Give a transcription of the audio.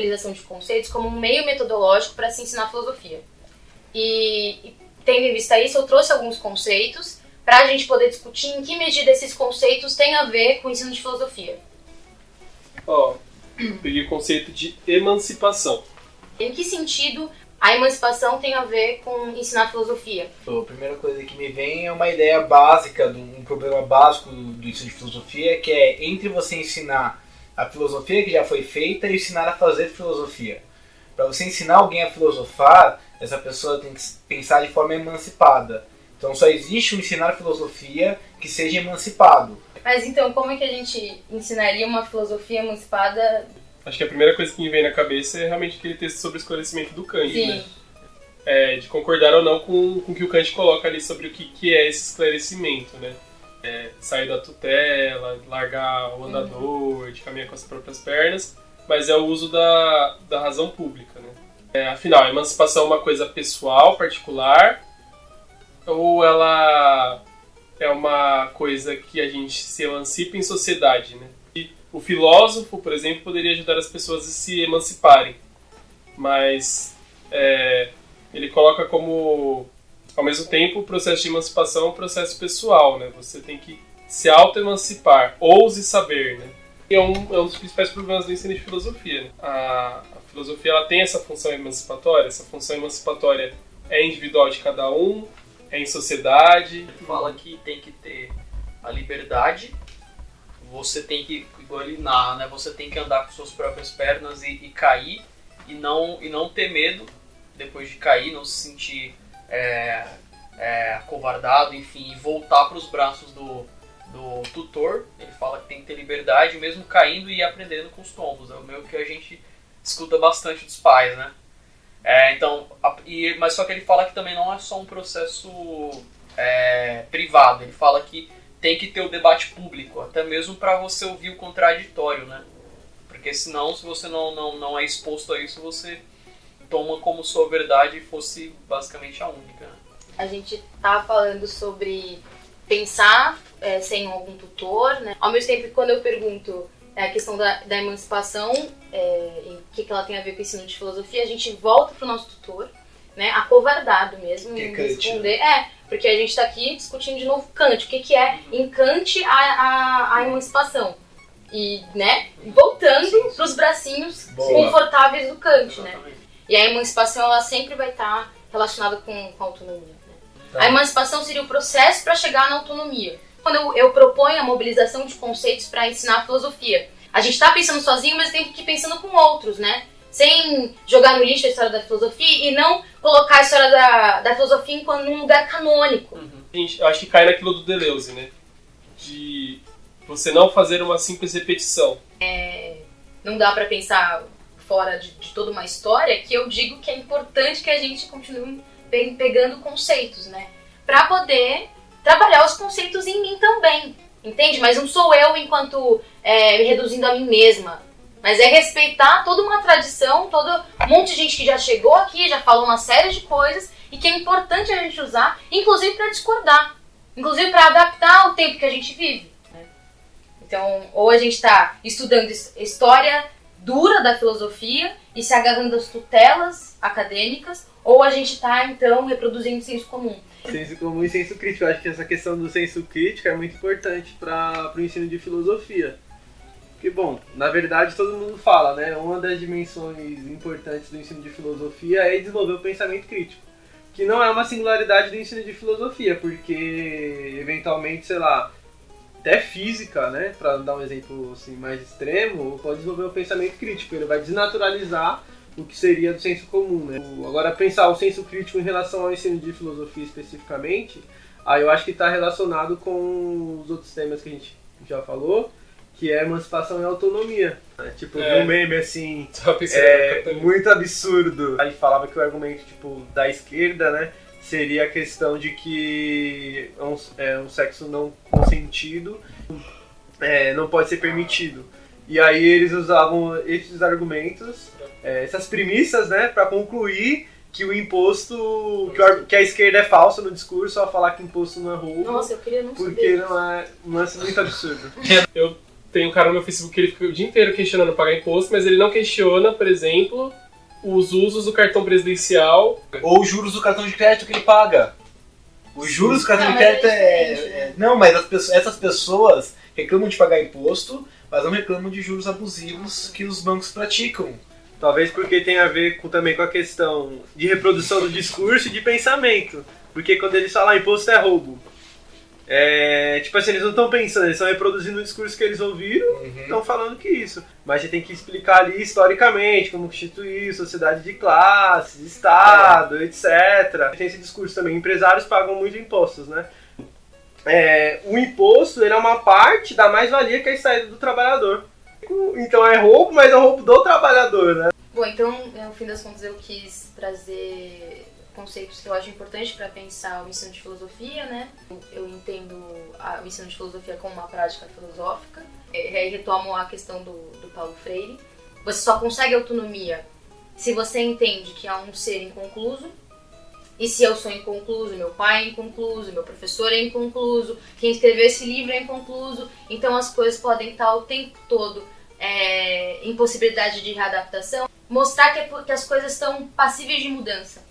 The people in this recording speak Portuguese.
mobilização de conceitos como um meio metodológico para se ensinar filosofia. E tendo em vista isso, eu trouxe alguns conceitos para a gente poder discutir em que medida esses conceitos têm a ver com o ensino de filosofia. Peguei o conceito de emancipação. Em que sentido a emancipação tem a ver com ensinar filosofia? A primeira coisa que me vem é uma ideia básica, um problema básico do ensino de filosofia, que é entre você ensinar a filosofia que já foi feita e ensinar a fazer filosofia. Para você ensinar alguém a filosofar, essa pessoa tem que pensar de forma emancipada. Então só existe um ensinar filosofia que seja emancipado. Mas então, como é que a gente ensinaria uma filosofia emancipada? Acho que a primeira coisa que me vem na cabeça é realmente aquele texto sobre o esclarecimento do Kant, Sim. né? De concordar ou não com o que o Kant coloca ali sobre o que é esse esclarecimento, né? Sair da tutela, largar o andador, de caminhar com as próprias pernas, mas é o uso da razão pública, né? Afinal, a emancipação é uma coisa pessoal, particular, ou ela é uma coisa que a gente se emancipa em sociedade, né? O filósofo, por exemplo, poderia ajudar as pessoas a se emanciparem, mas ele coloca como, ao mesmo tempo, o processo de emancipação é um processo pessoal, né? Você tem que se auto-emancipar, ouse saber, né? E é um dos principais problemas do ensino de filosofia, né? A filosofia ela tem essa função emancipatória, essa função emancipatória é individual de cada um, é em sociedade. Fala que tem que ter a liberdade, você tem que, igual ele narra, né? Você tem que andar com suas próprias pernas e cair e não ter medo depois de cair, não se sentir acovardado, enfim, e voltar para os braços do tutor. Ele fala que tem que ter liberdade mesmo caindo e aprendendo com os tombos. É o meio que a gente escuta bastante dos pais, né? Mas só que ele fala que também não é só um processo privado. Ele fala que tem que ter o debate público, até mesmo para você ouvir o contraditório, né? Porque senão, se você não é exposto a isso, você toma como sua verdade fosse basicamente a única, né? A gente estava falando sobre pensar sem algum tutor, né? Ao mesmo tempo que quando eu pergunto a questão da emancipação, e o que ela tem a ver com o ensino de filosofia, a gente volta para o nosso tutor, né? Acovardado mesmo, em responder. Porque a gente está aqui discutindo de novo Kant, o que é em Kant a emancipação. E, né, voltando para os bracinhos confortáveis do Kant, né? E a emancipação ela sempre vai estar relacionada com a autonomia, né? A emancipação seria o processo para chegar na autonomia. Quando eu proponho a mobilização de conceitos para ensinar a filosofia, a gente está pensando sozinho, mas tem que ir pensando com outros, né? Sem jogar no lixo a história da filosofia e não colocar a história da filosofia enquanto num lugar canônico. Gente, eu acho que cai naquilo do Deleuze, né? De você não fazer uma simples repetição. Não dá para pensar fora de toda uma história, que eu digo que é importante que a gente continue pegando conceitos, né? Para poder trabalhar os conceitos em mim também, entende? Mas não sou eu enquanto me reduzindo a mim mesma. Mas é respeitar toda uma tradição, todo um monte de gente que já chegou aqui, já falou uma série de coisas e que é importante a gente usar, inclusive para discordar, inclusive para adaptar ao tempo que a gente vive, né? Então, ou a gente está estudando história dura da filosofia e se agarrando às tutelas acadêmicas, ou a gente está, então, reproduzindo senso comum. Senso comum e senso crítico. Eu acho que essa questão do senso crítico é muito importante para o ensino de filosofia. Porque, bom, na verdade todo mundo fala, né? Uma das dimensões importantes do ensino de filosofia é desenvolver o pensamento crítico. Que não é uma singularidade do ensino de filosofia, porque, eventualmente, sei lá, até física, né? Para dar um exemplo assim, mais extremo, pode desenvolver o pensamento crítico. Ele vai desnaturalizar o que seria do senso comum, né? Agora, pensar o senso crítico em relação ao ensino de filosofia especificamente, aí eu acho que está relacionado com os outros temas que a gente já falou, que é emancipação e autonomia. Tipo, um meme assim, muito absurdo. A gente falava que o argumento tipo, da esquerda, né, seria a questão de que um sexo não consentido não pode ser permitido. E aí eles usavam esses argumentos, essas premissas, né, para concluir que o imposto, que a esquerda é falsa no discurso ao falar que imposto não é roubo. Nossa, eu queria não porque saber. não é muito absurdo. Eu tem um cara no meu Facebook que ele fica o dia inteiro questionando pagar imposto, mas ele não questiona, por exemplo, os usos do cartão presidencial. Ou os juros do cartão de crédito que ele paga. Os juros do cartão de crédito Não, mas essas pessoas reclamam de pagar imposto, mas não reclamam de juros abusivos que os bancos praticam. Talvez porque tem a ver também com a questão de reprodução do discurso e de pensamento. Porque quando eles falam imposto é roubo, tipo assim, eles não estão pensando, eles estão reproduzindo o discurso que eles ouviram e estão falando que isso. Mas você tem que explicar ali historicamente como constituir sociedade de classes, Estado, etc. Tem esse discurso também. Empresários pagam muito impostos, né? O imposto ele é uma parte da mais-valia que é a saída do trabalhador. Então é roubo, mas é um roubo do trabalhador, né? Bom, então, no fim das contas, eu quis trazer conceitos que eu acho importantes para pensar o ensino de filosofia, né? Eu entendo o ensino de filosofia como uma prática filosófica. Aí retomo a questão do Paulo Freire. Você só consegue autonomia se você entende que há um ser inconcluso. E se eu sou inconcluso, meu pai é inconcluso, meu professor é inconcluso, quem escreveu esse livro é inconcluso. Então as coisas podem estar o tempo todo em possibilidade de readaptação. Mostrar que as coisas estão passíveis de mudança.